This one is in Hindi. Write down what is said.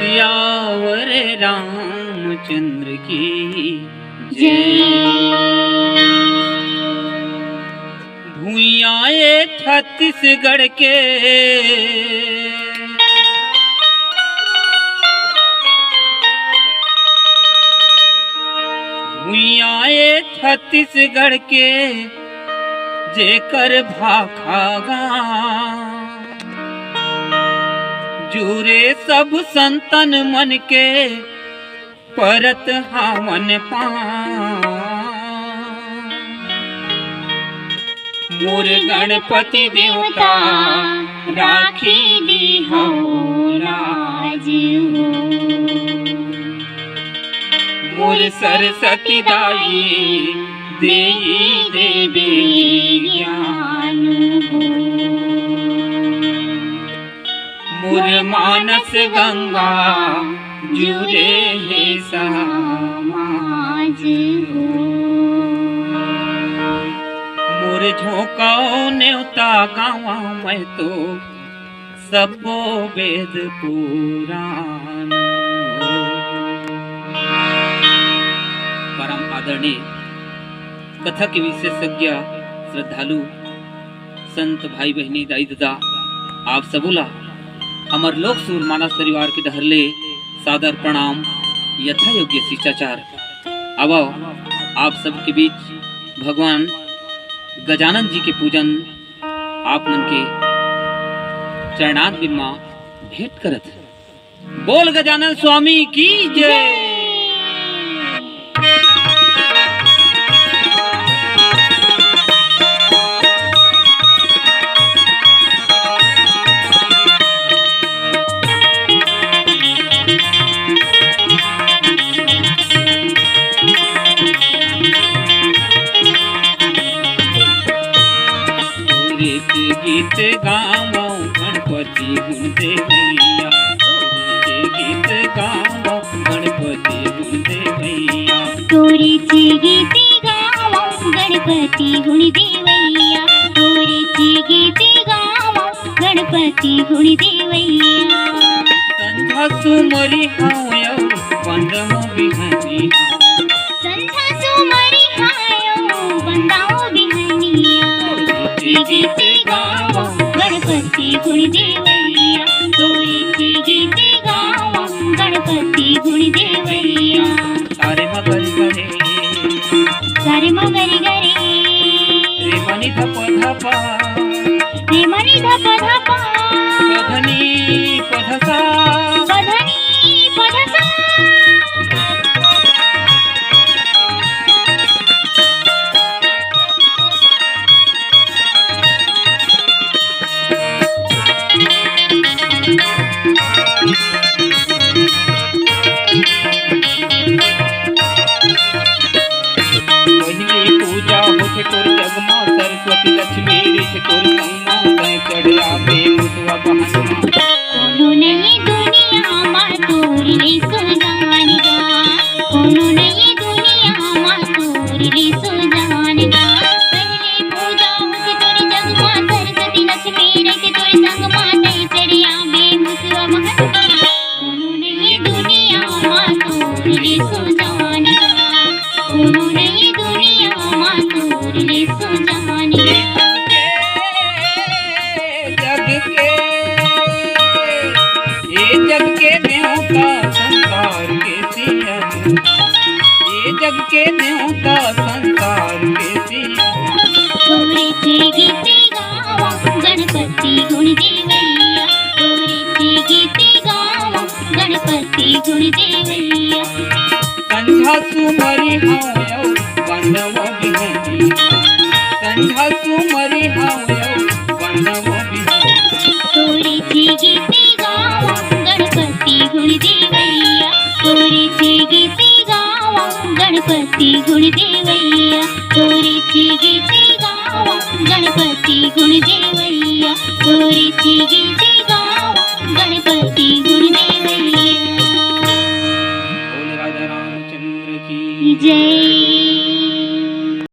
सियावर रामचंद्र की जय। भूयाए छत्तीसगढ़ के भूयाए छत्तीसगढ़ के जेकर भाखागा जूरे सब संतन मन के परत हावन पा मोर गणपति देवता राखी दी हो राज हो। मोर सरस्वती दाई देई देवी ज्ञान हो। मोर मानस गंगा जुरे है समाज हो। मोर झोंकाओ न्योता गावा मैं तो सबो वेद पुराण हो। परम आदरणीय कथा के विशेषज्ञ श्रद्धालु संत भाई बहनी दाई दादा आप सबोला अमर लोक सूर मानस परिवार के डहरले सादर प्रणाम यथा योग्य शिष्टाचार। अब आप सबके बीच भगवान गजानन जी के पूजन आप मन के चरणात बिनमा भेंट करत। बोल गजानन स्वामी की जय। गीत गावो गणपति गुण देवैया। गीत गावो गणपति गुण देवैया। तोरे चे गीत गावो गणपति गुण देवैया। तोरे चे गीत गावो गणपति गुण देवैया। संध्या सुमरी हायो वंदमो बिहनी। संध्या सुमरी हायो वंदमो बिहनिया। गीत गावो गणपति गुण देवैया। तोरे चे गीत गावो गणपति गुण देवैया। सारे मगरी गरे सारे मगरी गरे रे मनी धप धपा रे मनी धप धपा पधनी पधसा पधनी पधसा। पूजा होते तोर जगमा सरस्वती लक्ष्मी ऋषि तोर संगमा तय चढ़या में मुतवा बहनमा। कोनो नहीं दुनिया मा तोर रे सुजान गा। कोनो नहीं दुनिया मा तोर रे सुजान गा। पहले पूजा होते तोर जगमा सरस्वती लक्ष्मी ऋषि तोर संगमा तय चढ़या में मुतवा बहनमा। कोनो नहीं दुनिया मा तोर रे सुजान गा। कोनो नहीं दुनिया मा तोर रे सुजान गा। जग के देवता संसार के सियन। ये जग के देवता संसार के सियन। तोरे चे गीत गावो गणपति गुण देवैया। तोरे चे गीत गावो गणपति गुण देवैया। संध्या सुमरी हायो वंदमो बिहनी। संध्या सुमरी हायो वंदमो बिहनी। तोरे चे गीत गावो गणपति गुण देवैया। तोरे चे गीत गावो गणपति गुण देवैया। तोरे चे गीत गावो गणपति गुण देवैया। तोरे चे गीत